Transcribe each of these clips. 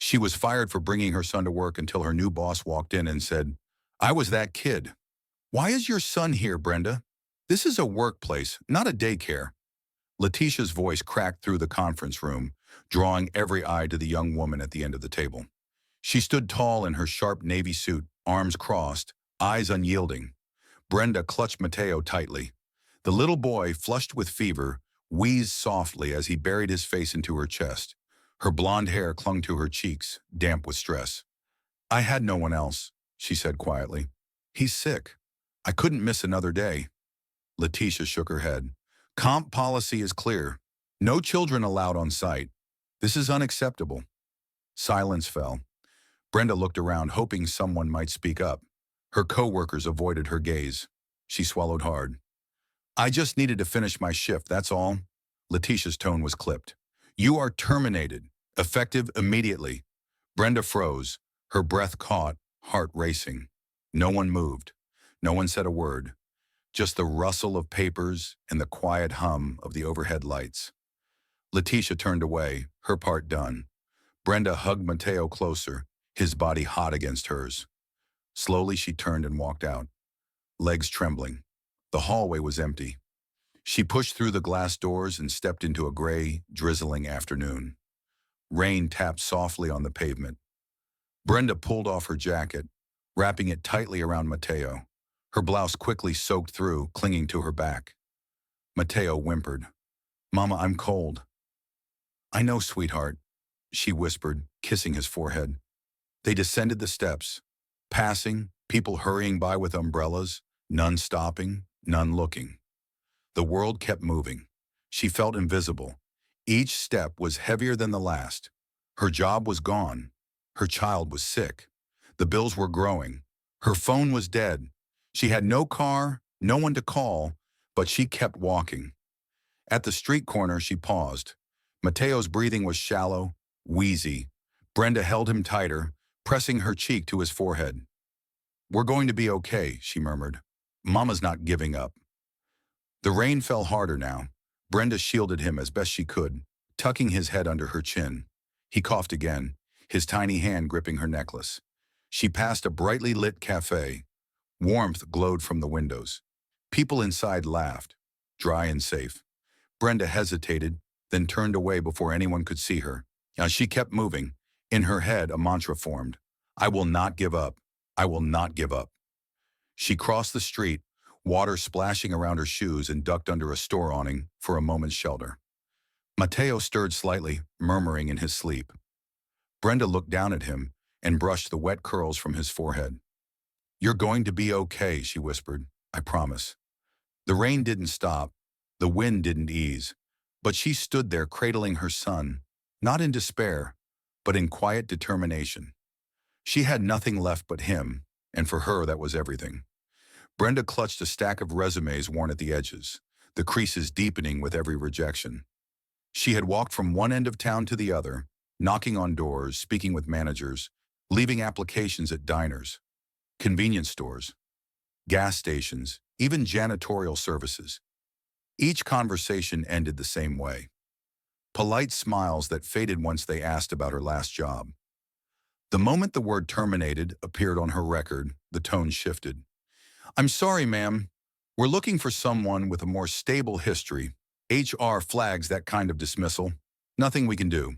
She was fired for bringing her son to work until her new boss walked in and said, "I was that kid." "Why is your son here, Brenda? This is a workplace, not a daycare." Letitia's voice cracked through the conference room, drawing every eye to the young woman at the end of the table. She stood tall in her sharp navy suit, arms crossed, eyes unyielding. Brenda clutched Matteo tightly. The little boy, flushed with fever, wheezed softly as he buried his face into her chest. Her blonde hair clung to her cheeks, damp with stress. "I had no one else," she said quietly. "He's sick. I couldn't miss another day." Letitia shook her head. "Comp policy is clear. No children allowed on site. This is unacceptable." Silence fell. Brenda looked around, hoping someone might speak up. Her co-workers avoided her gaze. She swallowed hard. "I just needed to finish my shift, that's all." Letitia's tone was clipped. "You are terminated, effective immediately." Brenda froze, her breath caught, heart racing. No one moved. No one said a word. Just the rustle of papers and the quiet hum of the overhead lights. Letitia turned away, her part done. Brenda hugged Matteo closer, his body hot against hers. Slowly she turned and walked out, legs trembling. The hallway was empty. She pushed through the glass doors and stepped into a gray, drizzling afternoon. Rain tapped softly on the pavement. Brenda pulled off her jacket, wrapping it tightly around Matteo. Her blouse quickly soaked through, clinging to her back. Matteo whimpered. "Mama, I'm cold." "I know, sweetheart," she whispered, kissing his forehead. They descended the steps, passing, people hurrying by with umbrellas, none stopping, none looking. The world kept moving. She felt invisible. Each step was heavier than the last. Her job was gone. Her child was sick. The bills were growing. Her phone was dead. She had no car, no one to call, but she kept walking. At the street corner, she paused. Matteo's breathing was shallow, wheezy. Brenda held him tighter, pressing her cheek to his forehead. "We're going to be okay," she murmured. "Mama's not giving up." The rain fell harder now. Brenda shielded him as best she could, tucking his head under her chin. He coughed again, his tiny hand gripping her necklace. She passed a brightly lit cafe. Warmth glowed from the windows. People inside laughed, dry and safe. Brenda hesitated, then turned away before anyone could see her. As she kept moving, in her head a mantra formed. "I will not give up. I will not give up." She crossed the street, water splashing around her shoes, and ducked under a store awning for a moment's shelter. Matteo stirred slightly, murmuring in his sleep. Brenda looked down at him and brushed the wet curls from his forehead. "You're going to be okay," she whispered. "I promise." The rain didn't stop. The wind didn't ease. But she stood there cradling her son, not in despair, but in quiet determination. She had nothing left but him, and for her that was everything. Brenda clutched a stack of resumes worn at the edges, the creases deepening with every rejection. She had walked from one end of town to the other, knocking on doors, speaking with managers, leaving applications at diners, convenience stores, gas stations, even janitorial services. Each conversation ended the same way. Polite smiles that faded once they asked about her last job. The moment the word terminated appeared on her record, the tone shifted. "I'm sorry, ma'am. We're looking for someone with a more stable history. HR flags that kind of dismissal. Nothing we can do.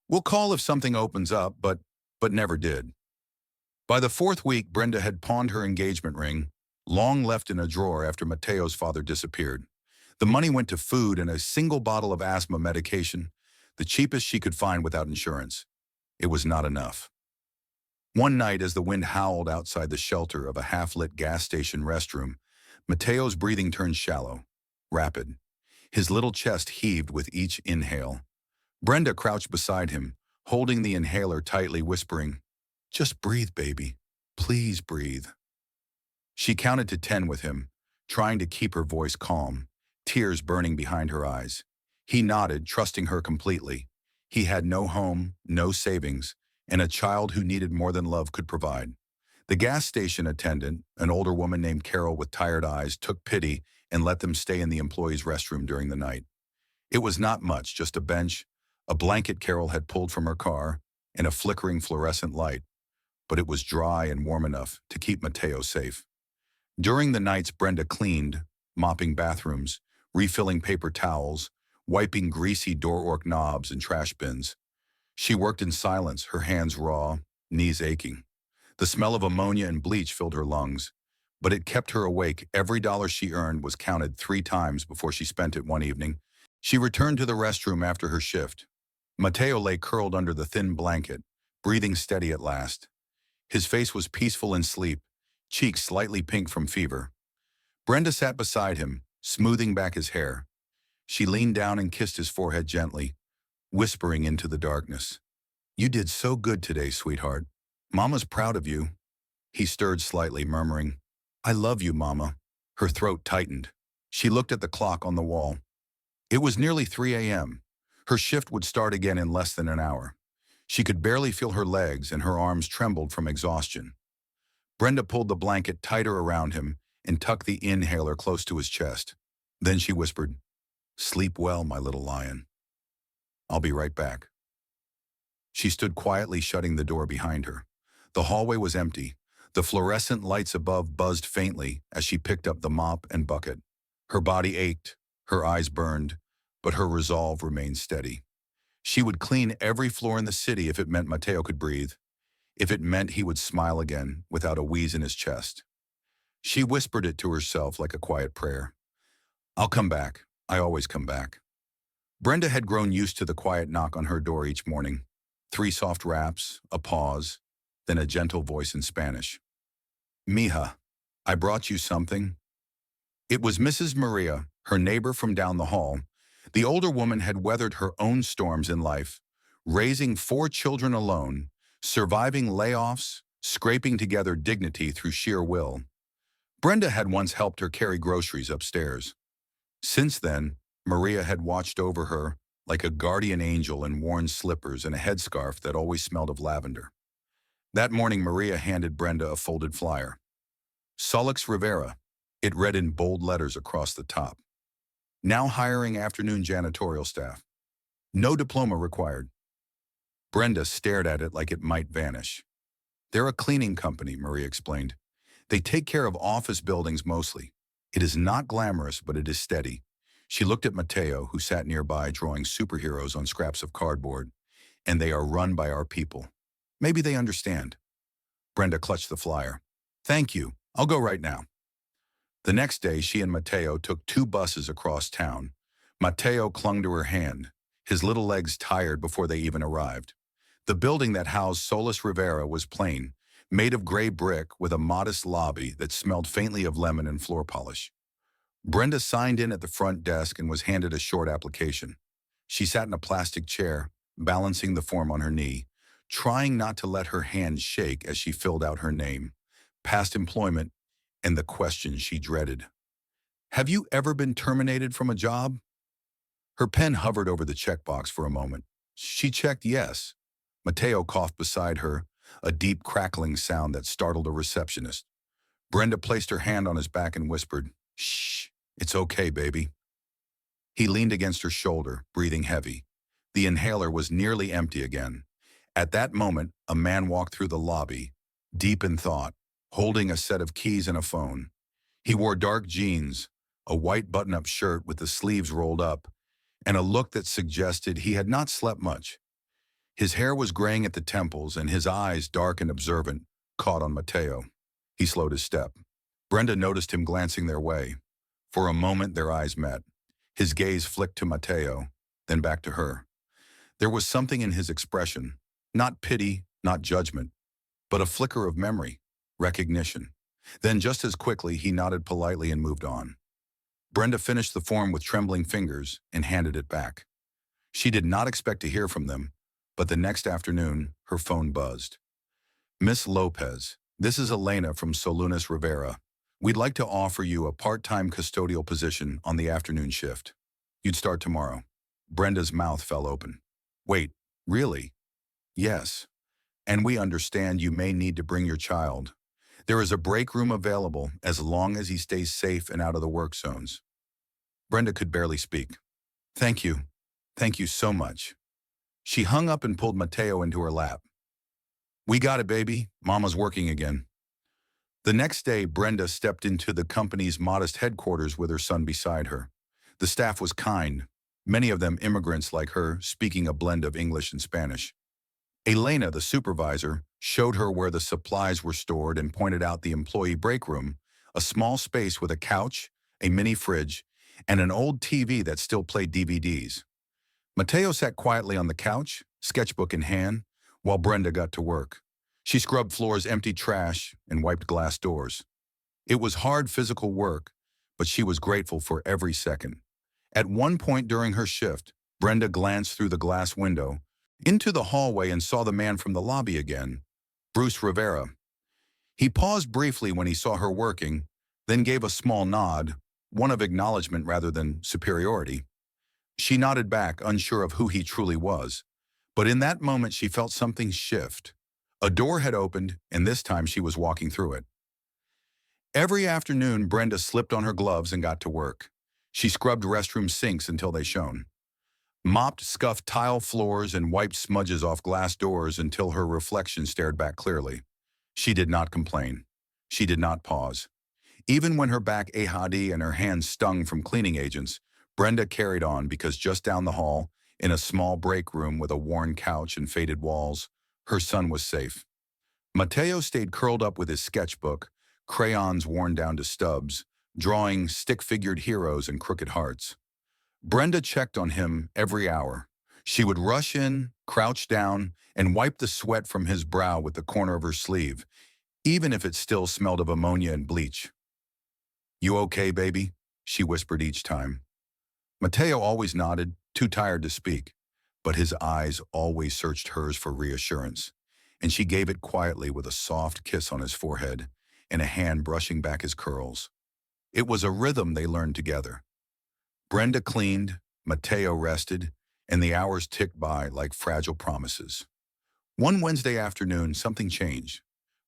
We'll call if something opens up, but never did." By the fourth week, Brenda had pawned her engagement ring, long left in a drawer after Matteo's father disappeared. The money went to food and a single bottle of asthma medication, the cheapest she could find without insurance. It was not enough. One night, as the wind howled outside the shelter of a half-lit gas station restroom, Matteo's breathing turned shallow, rapid. His little chest heaved with each inhale. Brenda crouched beside him, holding the inhaler tightly, whispering, "Just breathe, baby. Please breathe." She counted to 10 with him, trying to keep her voice calm, tears burning behind her eyes. He nodded, trusting her completely. He had no home, no savings, and a child who needed more than love could provide. The gas station attendant, an older woman named Carol with tired eyes, took pity and let them stay in the employee's restroom during the night. It was not much, just a bench, a blanket Carol had pulled from her car, in a flickering fluorescent light, but it was dry and warm enough to keep Mateo safe. During the nights, Brenda cleaned, mopping bathrooms, refilling paper towels, wiping greasy door-orc knobs and trash bins. She worked in silence, her hands raw, knees aching. The smell of ammonia and bleach filled her lungs, but it kept her awake. Every dollar she earned was counted 3 times before she spent it one evening. She returned to the restroom after her shift. Mateo lay curled under the thin blanket, breathing steady at last. His face was peaceful in sleep, cheeks slightly pink from fever. Brenda sat beside him, smoothing back his hair. She leaned down and kissed his forehead gently, whispering into the darkness. "You did so good today, sweetheart. Mama's proud of you." He stirred slightly, murmuring, "I love you, Mama." Her throat tightened. She looked at the clock on the wall. It was nearly 3 a.m. Her shift would start again in less than an hour. She could barely feel her legs and her arms trembled from exhaustion. Brenda pulled the blanket tighter around him and tucked the inhaler close to his chest. Then she whispered, "Sleep well, my little lion. I'll be right back." She stood quietly, shutting the door behind her. The hallway was empty. The fluorescent lights above buzzed faintly as she picked up the mop and bucket. Her body ached, her eyes burned, but her resolve remained steady. She would clean every floor in the city if it meant Mateo could breathe, if it meant he would smile again without a wheeze in his chest. She whispered it to herself like a quiet prayer. "I'll come back. I always come back." Brenda had grown used to the quiet knock on her door each morning. 3 soft raps, a pause, then a gentle voice in Spanish. "Mija, I brought you something." It was Mrs. Maria, her neighbor from down the hall. The older woman had weathered her own storms in life, raising 4 children alone, surviving layoffs, scraping together dignity through sheer will. Brenda had once helped her carry groceries upstairs. Since then, Maria had watched over her like a guardian angel in worn slippers and a headscarf that always smelled of lavender. That morning, Maria handed Brenda a folded flyer. "Solix Rivera," it read in bold letters across the top. "Now hiring afternoon janitorial staff. No diploma required." Brenda stared at it like it might vanish. "They're a cleaning company," Maria explained. "They take care of office buildings mostly. It is not glamorous, but it is steady." She looked at Mateo, who sat nearby drawing superheroes on scraps of cardboard. "And they are run by our people. Maybe they understand." Brenda clutched the flyer. "Thank you. I'll go right now." The next day, she and Mateo took 2 buses across town. Mateo clung to her hand, his little legs tired before they even arrived. The building that housed Solix Rivera was plain, made of gray brick with a modest lobby that smelled faintly of lemon and floor polish. Brenda signed in at the front desk and was handed a short application. She sat in a plastic chair, balancing the form on her knee, trying not to let her hands shake as she filled out her name, past employment, and the question she dreaded. "Have you ever been terminated from a job?" Her pen hovered over the checkbox for a moment. She checked yes. Mateo coughed beside her, a deep crackling sound that startled a receptionist. Brenda placed her hand on his back and whispered, "Shh, it's okay, baby." He leaned against her shoulder, breathing heavy. The inhaler was nearly empty again. At that moment, a man walked through the lobby, deep in thought, holding a set of keys and a phone. He wore dark jeans, a white button-up shirt with the sleeves rolled up, and a look that suggested he had not slept much. His hair was graying at the temples, and his eyes, dark and observant, caught on Mateo. He slowed his step. Brenda noticed him glancing their way. For a moment, their eyes met. His gaze flicked to Mateo, then back to her. There was something in his expression, not pity, not judgment, but a flicker of memory, recognition. Then just as quickly, he nodded politely and moved on. Brenda finished the form with trembling fingers and handed it back. She did not expect to hear from them, but the next afternoon, her phone buzzed. "Miss Lopez, this is Elena from Solix Rivera. We'd like to offer you a part-time custodial position on the afternoon shift. You'd start tomorrow." Brenda's mouth fell open. "Wait, really?" "Yes. And we understand you may need to bring your child. There is a break room available as long as he stays safe and out of the work zones." Brenda could barely speak. "Thank you. Thank you so much." She hung up and pulled Mateo into her lap. We got it, baby. Mama's working again. The next day, Brenda stepped into the company's modest headquarters with her son beside her. The staff was kind, many of them immigrants like her, speaking a blend of English and Spanish. Elena, the supervisor, showed her where the supplies were stored and pointed out the employee break room, a small space with a couch, a mini fridge, and an old TV that still played DVDs. Mateo sat quietly on the couch, sketchbook in hand, while Brenda got to work. She scrubbed floors, emptied trash, and wiped glass doors. It was hard physical work, but she was grateful for every second. At one point during her shift, Brenda glanced through the glass window into the hallway and saw the man from the lobby again, Bruce Rivera. He paused briefly when he saw her working, then gave a small nod, one of acknowledgement rather than superiority. She nodded back, unsure of who he truly was. But in that moment, she felt something shift. A door had opened, and this time she was walking through it. Every afternoon, Brenda slipped on her gloves and got to work. She scrubbed restroom sinks until they shone, mopped scuffed tile floors, and wiped smudges off glass doors until her reflection stared back clearly. She did not complain. She did not pause. Even when her back ached and her hands stung from cleaning agents, Brenda carried on because just down the hall, in a small break room with a worn couch and faded walls, her son was safe. Mateo stayed curled up with his sketchbook, crayons worn down to stubs, drawing stick-figured heroes and crooked hearts. Brenda checked on him every hour. She would rush in, crouch down, and wipe the sweat from his brow with the corner of her sleeve, even if it still smelled of ammonia and bleach. You okay, baby? She whispered each time. Mateo always nodded, too tired to speak, but his eyes always searched hers for reassurance, and she gave it quietly with a soft kiss on his forehead and a hand brushing back his curls. It was a rhythm they learned together. Brenda cleaned, Mateo rested, and the hours ticked by like fragile promises. One Wednesday afternoon, something changed.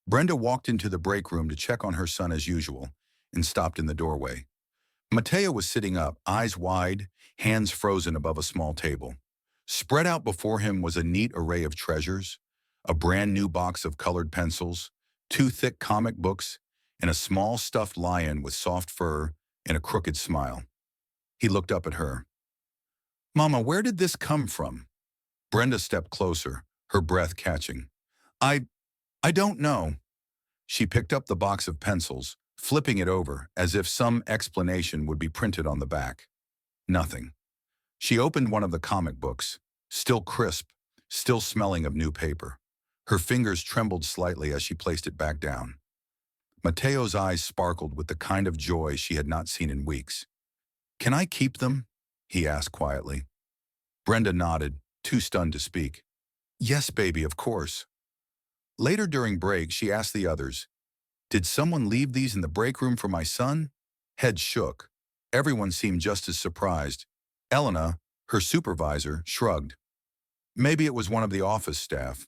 Brenda walked into the break room to check on her son as usual and stopped in the doorway. Mateo was sitting up, eyes wide, hands frozen above a small table. Spread out before him was a neat array of treasures, a brand new box of colored pencils, two thick comic books, and a small stuffed lion with soft fur and a crooked smile. He looked up at her. Mama, where did this come from? Brenda stepped closer, her breath catching. I don't know. She picked up the box of pencils, flipping it over as if some explanation would be printed on the back. Nothing. She opened one of the comic books, still crisp, still smelling of new paper. Her fingers trembled slightly as she placed it back down. Mateo's eyes sparkled with the kind of joy she had not seen in weeks. Can I keep them? He asked quietly. Brenda nodded, too stunned to speak. Yes, baby, of course. Later during break, she asked the others, did someone leave these in the break room for my son? Heads shook. Everyone seemed just as surprised. Elena, her supervisor, shrugged. Maybe it was one of the office staff.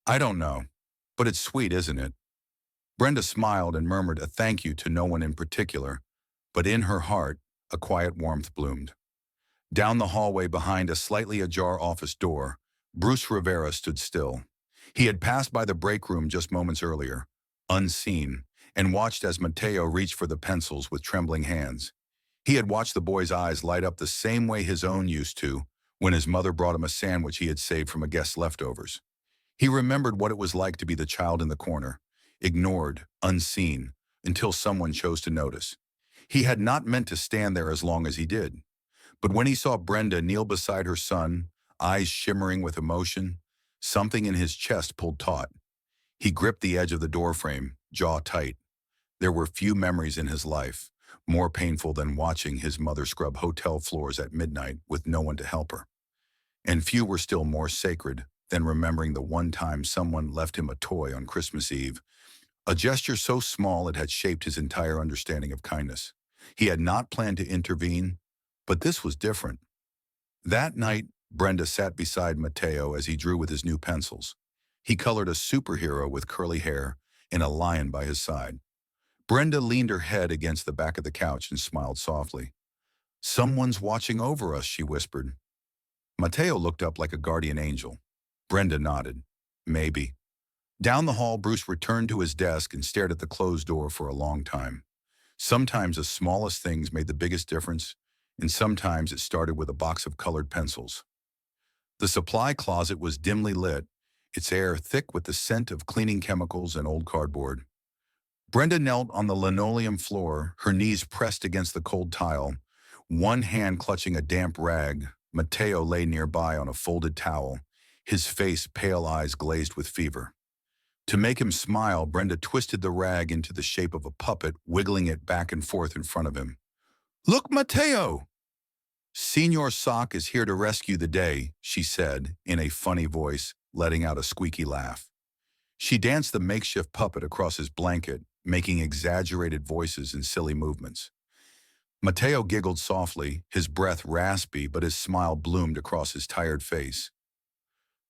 I don't know, but it's sweet, isn't it? Brenda smiled and murmured a thank you to no one in particular, but in her heart, a quiet warmth bloomed. Down the hallway behind a slightly ajar office door, Bruce Rivera stood still. He had passed by the break room just moments earlier, unseen, and watched as Mateo reached for the pencils with trembling hands. He had watched the boy's eyes light up the same way his own used to when his mother brought him a sandwich he had saved from a guest's leftovers. He remembered what it was like to be the child in the corner, ignored, unseen, until someone chose to notice. He had not meant to stand there as long as he did. But when he saw Brenda kneel beside her son, eyes shimmering with emotion, something in his chest pulled taut. He gripped the edge of the doorframe, jaw tight. There were few memories in his life more painful than watching his mother scrub hotel floors at midnight with no one to help her. And few were still more sacred than remembering the one time someone left him a toy on Christmas Eve, a gesture so small it had shaped his entire understanding of kindness. He had not planned to intervene, but this was different. That night, Brenda sat beside Mateo as he drew with his new pencils. He colored a superhero with curly hair and a lion by his side. Brenda leaned her head against the back of the couch and smiled softly. Someone's watching over us, she whispered. Mateo looked up like a guardian angel. Brenda nodded. Maybe. Down the hall, Bruce returned to his desk and stared at the closed door for a long time. Sometimes the smallest things made the biggest difference, and sometimes it started with a box of colored pencils. The supply closet was dimly lit, its air thick with the scent of cleaning chemicals and old cardboard. Brenda knelt on the linoleum floor, her knees pressed against the cold tile, one hand clutching a damp rag. Mateo lay nearby on a folded towel, his face pale eyes glazed with fever. To make him smile, Brenda twisted the rag into the shape of a puppet, wiggling it back and forth in front of him. "Look, Mateo!" "Senor Sock is here to rescue the day," she said, in a funny voice, letting out a squeaky laugh. She danced the makeshift puppet across his blanket, making exaggerated voices and silly movements. Mateo giggled softly, his breath raspy, but his smile bloomed across his tired face.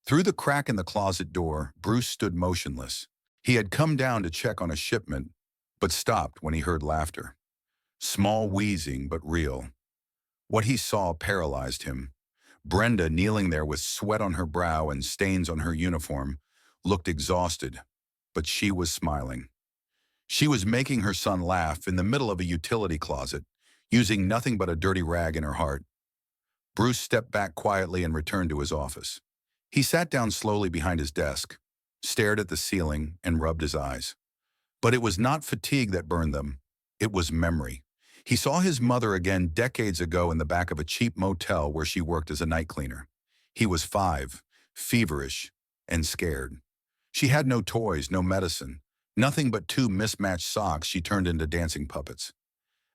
Through the crack in the closet door, Bruce stood motionless. He had come down to check on a shipment, but stopped when he heard laughter. Small wheezing, but real. What he saw paralyzed him. Brenda, kneeling there with sweat on her brow and stains on her uniform, looked exhausted, but she was smiling. She was making her son laugh in the middle of a utility closet, using nothing but a dirty rag in her heart. Bruce stepped back quietly and returned to his office. He sat down slowly behind his desk, stared at the ceiling, and rubbed his eyes. But it was not fatigue that burned them. It was memory. He saw his mother again decades ago in the back of a cheap motel where she worked as a night cleaner. He was 5, feverish, and scared. She had no toys, no medicine, nothing but 2 mismatched socks she turned into dancing puppets.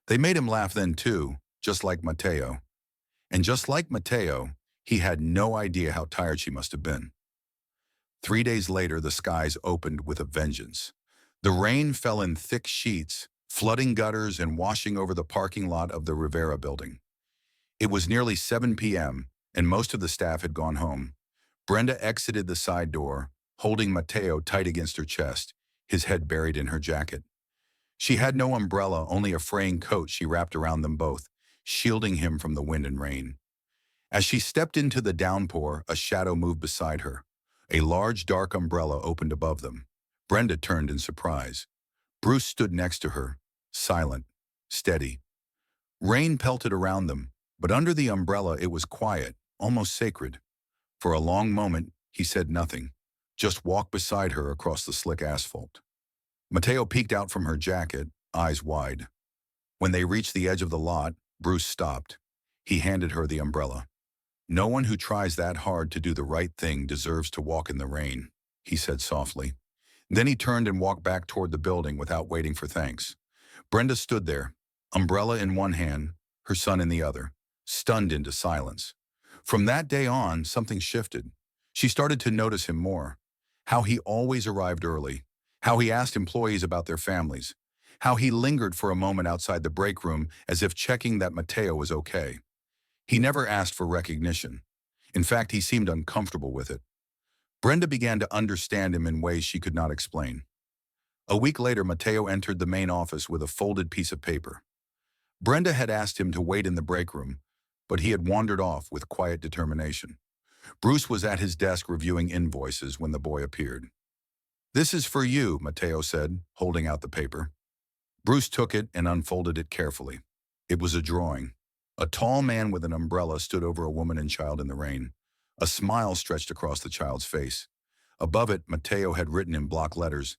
They made him laugh then too, just like Mateo. And just like Mateo, he had no idea how tired she must have been. 3 days later, the skies opened with a vengeance. The rain fell in thick sheets, flooding gutters and washing over the parking lot of the Rivera building. It was nearly 7 p.m., and most of the staff had gone home. Brenda exited the side door, holding Mateo tight against her chest, his head buried in her jacket. She had no umbrella, only a fraying coat she wrapped around them both, shielding him from the wind and rain. As she stepped into the downpour, a shadow moved beside her. A large, dark umbrella opened above them. Brenda turned in surprise. Bruce stood next to her, silent, steady. Rain pelted around them, but under the umbrella it was quiet, almost sacred. For a long moment, he said nothing, just walked beside her across the slick asphalt. Mateo peeked out from her jacket, eyes wide. When they reached the edge of the lot, Bruce stopped. He handed her the umbrella. "No one who tries that hard to do the right thing deserves to walk in the rain," he said softly. Then he turned and walked back toward the building without waiting for thanks. Brenda stood there, umbrella in one hand, her son in the other, stunned into silence. From that day on, something shifted. She started to notice him more. How he always arrived early, how he asked employees about their families, how he lingered for a moment outside the break room as if checking that Mateo was okay. He never asked for recognition. In fact, he seemed uncomfortable with it. Brenda began to understand him in ways she could not explain. A week later, Mateo entered the main office with a folded piece of paper. Brenda had asked him to wait in the break room, but he had wandered off with quiet determination. Bruce was at his desk reviewing invoices when the boy appeared. "This is for you," Mateo said, holding out the paper. Bruce took it and unfolded it carefully. It was a drawing. A tall man with an umbrella stood over a woman and child in the rain. A smile stretched across the child's face. Above it, Mateo had written in block letters,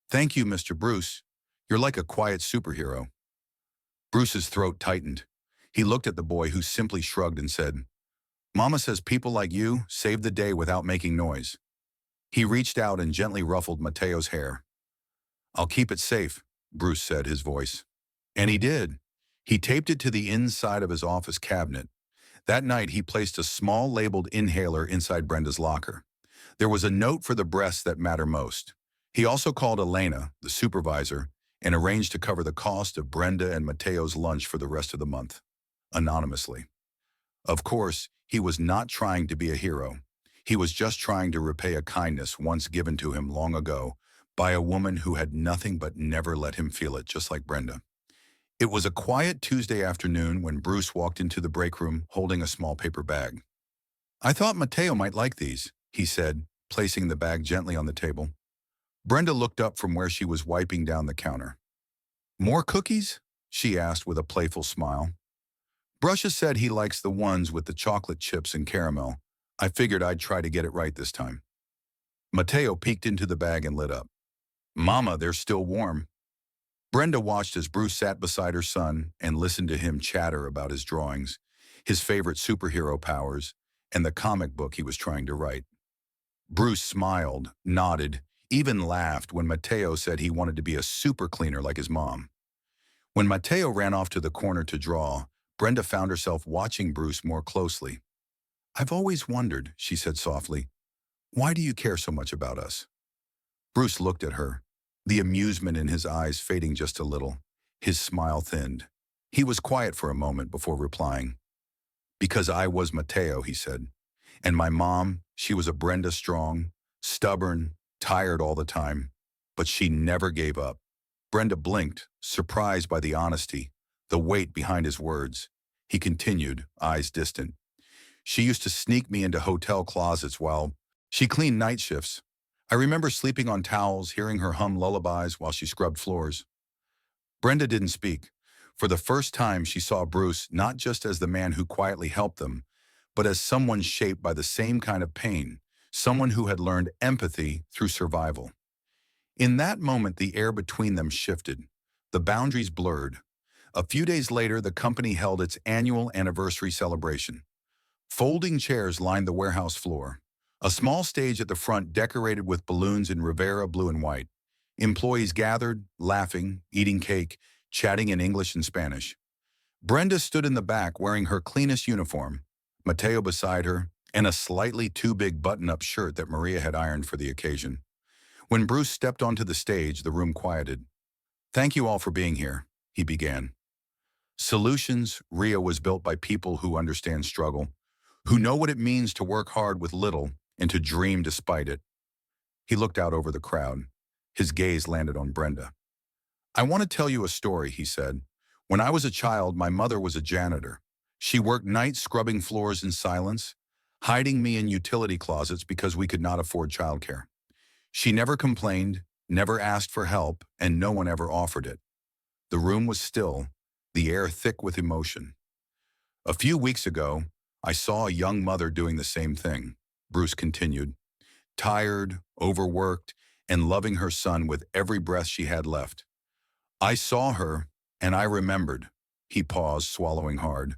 "Thank you, Mr. Bruce. You're like a quiet superhero." Bruce's throat tightened. He looked at the boy, who simply shrugged and said, "Mama says people like you save the day without making noise." He reached out and gently ruffled Mateo's hair. "I'll keep it safe," Bruce said, his voice. And he did. He taped it to the inside of his office cabinet. That night, he placed a small labeled inhaler inside Brenda's locker. There was a note for the breaths that matter most. He also called Elena, the supervisor, and arranged to cover the cost of Brenda and Mateo's lunch for the rest of the month, anonymously. Of course, he was not trying to be a hero. He was just trying to repay a kindness once given to him long ago by a woman who had nothing but never let him feel it, just like Brenda. It was a quiet Tuesday afternoon when Bruce walked into the break room holding a small paper bag. I thought Mateo might like these, he said, placing the bag gently on the table. Brenda looked up from where she was wiping down the counter. More cookies? She asked with a playful smile. Brusha said he likes the ones with the chocolate chips and caramel. I figured I'd try to get it right this time. Mateo peeked into the bag and lit up. Mama, they're still warm. Brenda watched as Bruce sat beside her son and listened to him chatter about his drawings, his favorite superhero powers, and the comic book he was trying to write. Bruce smiled, nodded, even laughed when Mateo said he wanted to be a super cleaner like his mom. When Mateo ran off to the corner to draw, Brenda found herself watching Bruce more closely. I've always wondered, she said softly, why do you care so much about us? Bruce looked at her, the amusement in his eyes fading just a little. His smile thinned. He was quiet for a moment before replying. Because I was Mateo, he said. And my mom, she was a Brenda Strong, stubborn, tired all the time, but she never gave up. Brenda blinked, surprised by the honesty, the weight behind his words. He continued, eyes distant. She used to sneak me into hotel closets while she cleaned night shifts. I remember sleeping on towels, hearing her hum lullabies while she scrubbed floors. Brenda didn't speak. For the first time, she saw Bruce not just as the man who quietly helped them, but as someone shaped by the same kind of pain, someone who had learned empathy through survival. In that moment, the air between them shifted. The boundaries blurred. A few days later, the company held its annual anniversary celebration. Folding chairs lined the warehouse floor. A small stage at the front decorated with balloons in Rivera blue and white. Employees gathered, laughing, eating cake, chatting in English and Spanish. Brenda stood in the back wearing her cleanest uniform, Mateo beside her, and a slightly too big button-up shirt that Maria had ironed for the occasion. When Bruce stepped onto the stage, the room quieted. Thank you all for being here, he began. Solutions, Rio was built by people who understand struggle, who know what it means to work hard with little and to dream despite it. He looked out over the crowd. His gaze landed on Brenda. I want to tell you a story, he said. When I was a child, my mother was a janitor. She worked nights scrubbing floors in silence, hiding me in utility closets because we could not afford childcare. She never complained, never asked for help, and no one ever offered it. The room was still, the air thick with emotion. A few weeks ago, I saw a young mother doing the same thing, Bruce continued, tired, overworked, and loving her son with every breath she had left. I saw her, and I remembered. He paused, swallowing hard.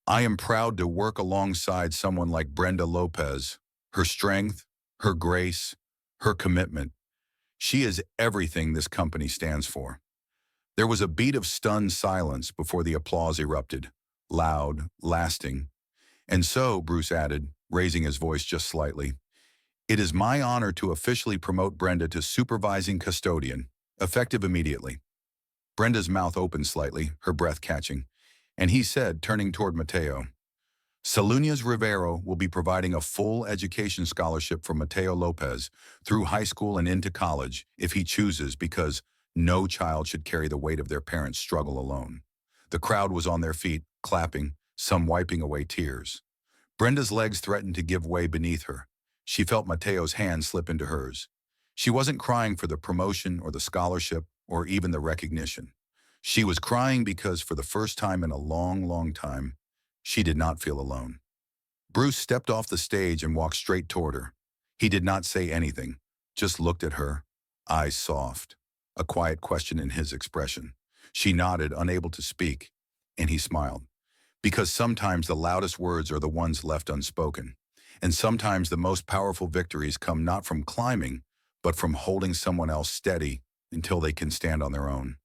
I am proud to work alongside someone like Brenda Lopez. Her strength, her grace, her commitment. She is everything this company stands for. There was a beat of stunned silence before the applause erupted, loud, lasting. And so, Bruce added, raising his voice just slightly, it is my honor to officially promote Brenda to supervising custodian, effective immediately. Brenda's mouth opened slightly, her breath catching, and he said, turning toward Mateo, Salunas Rivero will be providing a full education scholarship for Mateo Lopez through high school and into college if he chooses, because no child should carry the weight of their parents' struggle alone. The crowd was on their feet, clapping, some wiping away tears. Brenda's legs threatened to give way beneath her. She felt Mateo's hand slip into hers. She wasn't crying for the promotion or the scholarship or even the recognition. She was crying because for the first time in a long, long time, she did not feel alone. Bruce stepped off the stage and walked straight toward her. He did not say anything, just looked at her, eyes soft, a quiet question in his expression. She nodded, unable to speak, and he smiled. Because sometimes the loudest words are the ones left unspoken, and sometimes the most powerful victories come not from climbing, but from holding someone else steady until they can stand on their own.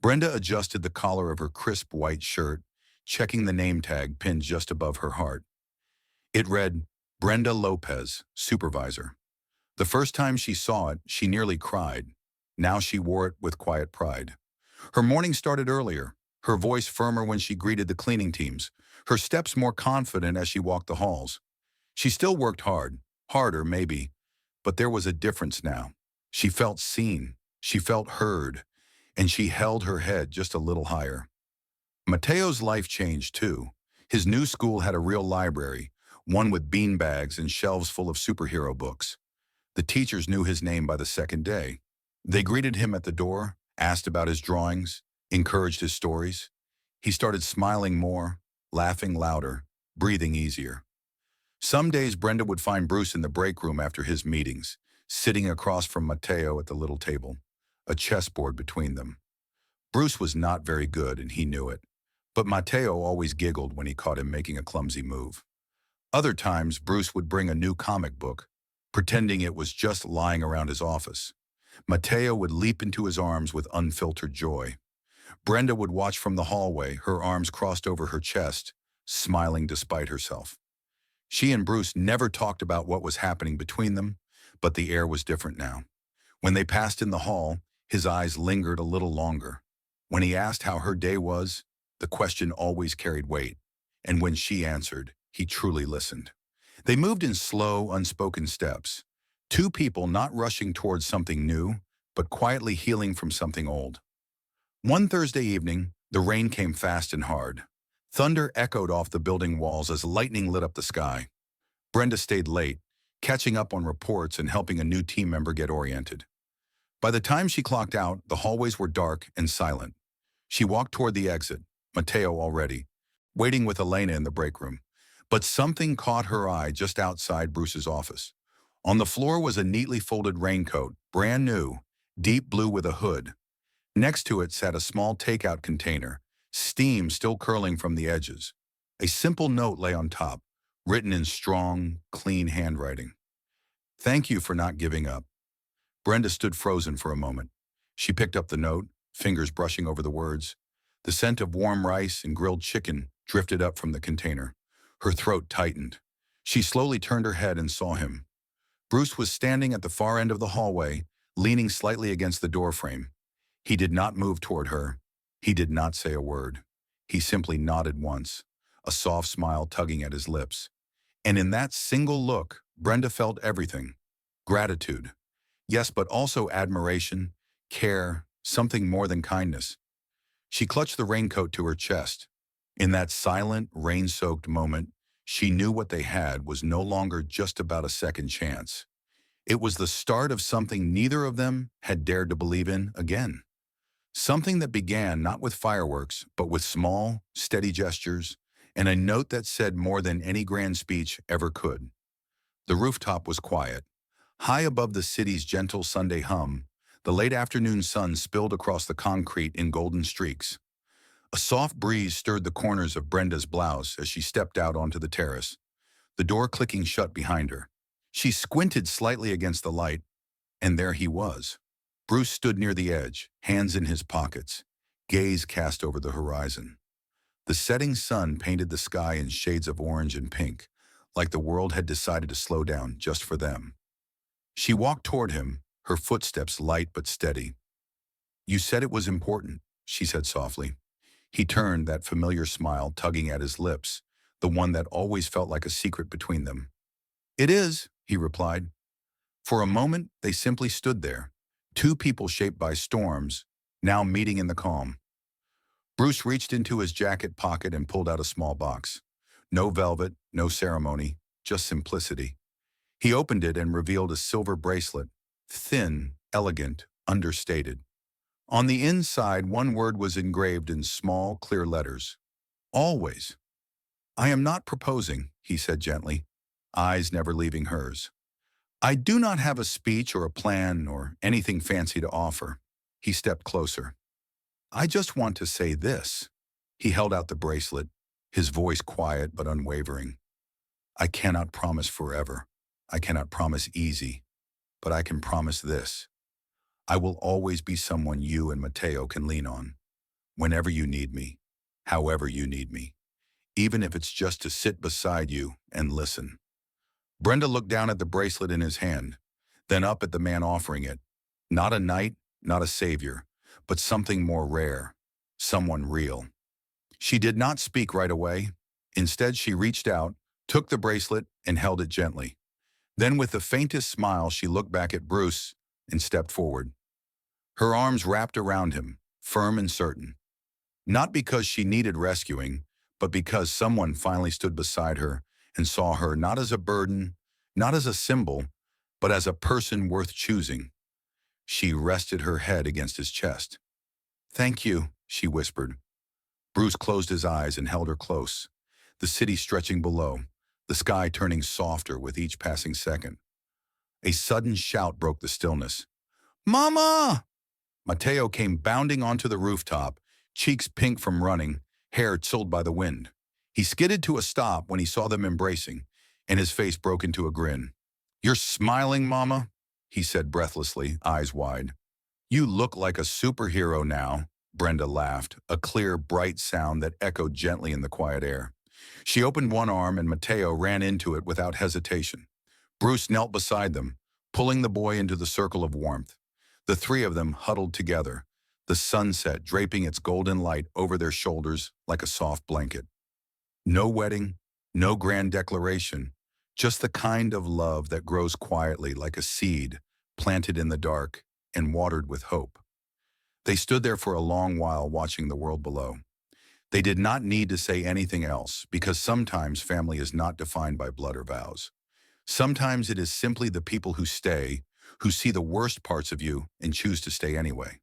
Brenda adjusted the collar of her crisp white shirt, checking the name tag pinned just above her heart. It read, Brenda Lopez, Supervisor. The first time she saw it, she nearly cried. Now she wore it with quiet pride. Her morning started earlier, her voice firmer when she greeted the cleaning teams, her steps more confident as she walked the halls. She still worked hard, harder maybe, but there was a difference now. She felt seen, she felt heard, and she held her head just a little higher. Mateo's life changed too. His new school had a real library, one with beanbags and shelves full of superhero books. The teachers knew his name by the second day. They greeted him at the door, asked about his drawings, encouraged his stories. He started smiling more, laughing louder, breathing easier. Some days Brenda would find Bruce in the break room after his meetings, sitting across from Mateo at the little table, a chessboard between them. Bruce was not very good and he knew it, but Mateo always giggled when he caught him making a clumsy move. Other times, Bruce would bring a new comic book, pretending it was just lying around his office. Mateo would leap into his arms with unfiltered joy. Brenda would watch from the hallway, her arms crossed over her chest, smiling despite herself. She and Bruce never talked about what was happening between them, but the air was different now. When they passed in the hall, his eyes lingered a little longer. When he asked how her day was, the question always carried weight, and when she answered, he truly listened. They moved in slow, unspoken steps, two people not rushing towards something new, but quietly healing from something old. One Thursday evening, the rain came fast and hard. Thunder echoed off the building walls as lightning lit up the sky. Brenda stayed late, catching up on reports and helping a new team member get oriented. By the time she clocked out, the hallways were dark and silent. She walked toward the exit, Mateo already, waiting with Elena in the break room. But something caught her eye just outside Bruce's office. On the floor was a neatly folded raincoat, brand new, deep blue with a hood. Next to it sat a small takeout container, steam still curling from the edges. A simple note lay on top, written in strong, clean handwriting. "Thank you for not giving up." Brenda stood frozen for a moment. She picked up the note, fingers brushing over the words. The scent of warm rice and grilled chicken drifted up from the container. Her throat tightened. She slowly turned her head and saw him. Bruce was standing at the far end of the hallway, leaning slightly against the doorframe. He did not move toward her. He did not say a word. He simply nodded once, a soft smile tugging at his lips. And in that single look, Brenda felt everything. Gratitude. Yes, but also admiration, care, something more than kindness. She clutched the raincoat to her chest. In that silent, rain-soaked moment, she knew what they had was no longer just about a second chance. It was the start of something neither of them had dared to believe in again. Something that began not with fireworks, but with small, steady gestures, and a note that said more than any grand speech ever could. The rooftop was quiet. High above the city's gentle Sunday hum, the late afternoon sun spilled across the concrete in golden streaks. A soft breeze stirred the corners of Brenda's blouse as she stepped out onto the terrace, the door clicking shut behind her. She squinted slightly against the light, and there he was. Bruce stood near the edge, hands in his pockets, gaze cast over the horizon. The setting sun painted the sky in shades of orange and pink, like the world had decided to slow down just for them. She walked toward him, her footsteps light but steady. "You said it was important," she said softly. He turned, that familiar smile tugging at his lips, the one that always felt like a secret between them. "It is," he replied. For a moment, they simply stood there, two people shaped by storms, now meeting in the calm. Bruce reached into his jacket pocket and pulled out a small box. No velvet, no ceremony, just simplicity. He opened it and revealed a silver bracelet, thin, elegant, understated. On the inside, one word was engraved in small, clear letters. "Always." "I am not proposing," he said gently, eyes never leaving hers. "I do not have a speech or a plan or anything fancy to offer." He stepped closer. "I just want to say this." He held out the bracelet, his voice quiet but unwavering. "I cannot promise forever. I cannot promise easy, but I can promise this. I will always be someone you and Mateo can lean on, whenever you need me, however you need me, even if it's just to sit beside you and listen." Brenda looked down at the bracelet in his hand, then up at the man offering it. Not a knight, not a savior, but something more rare, someone real. She did not speak right away. Instead, she reached out, took the bracelet, and held it gently. Then with the faintest smile, she looked back at Bruce and stepped forward. Her arms wrapped around him, firm and certain. Not because she needed rescuing, but because someone finally stood beside her and saw her not as a burden, not as a symbol, but as a person worth choosing. She rested her head against his chest. "Thank you," she whispered. Bruce closed his eyes and held her close, the city stretching below, the sky turning softer with each passing second. A sudden shout broke the stillness. "Mama!" Mateo came bounding onto the rooftop, cheeks pink from running, hair chilled by the wind. He skidded to a stop when he saw them embracing, and his face broke into a grin. "You're smiling, Mama?" he said breathlessly, eyes wide. "You look like a superhero now," Brenda laughed, a clear, bright sound that echoed gently in the quiet air. She opened one arm and Mateo ran into it without hesitation. Bruce knelt beside them, pulling the boy into the circle of warmth. The three of them huddled together, the sunset draping its golden light over their shoulders like a soft blanket. No wedding, no grand declaration, just the kind of love that grows quietly like a seed planted in the dark and watered with hope. They stood there for a long while watching the world below. They did not need to say anything else because sometimes family is not defined by blood or vows. Sometimes it is simply the people who stay, who see the worst parts of you and choose to stay anyway.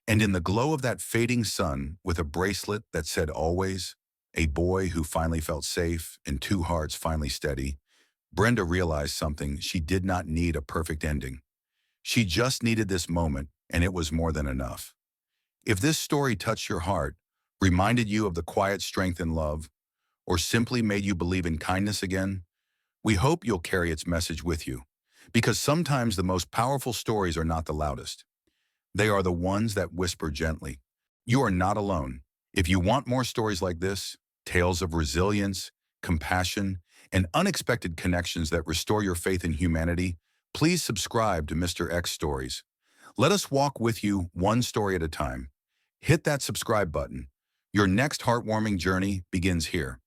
And in the glow of that fading sun, with a bracelet that said always, a boy who finally felt safe and two hearts finally steady, Brenda realized something: she did not need a perfect ending. She just needed this moment, and it was more than enough. If this story touched your heart, reminded you of the quiet strength in love, or simply made you believe in kindness again, we hope you'll carry its message with you. Because sometimes the most powerful stories are not the loudest. They are the ones that whisper gently. You are not alone. If you want more stories like this, tales of resilience, compassion, and unexpected connections that restore your faith in humanity, please subscribe to Mr. X Stories. Let us walk with you one story at a time. Hit that subscribe button. Your next heartwarming journey begins here.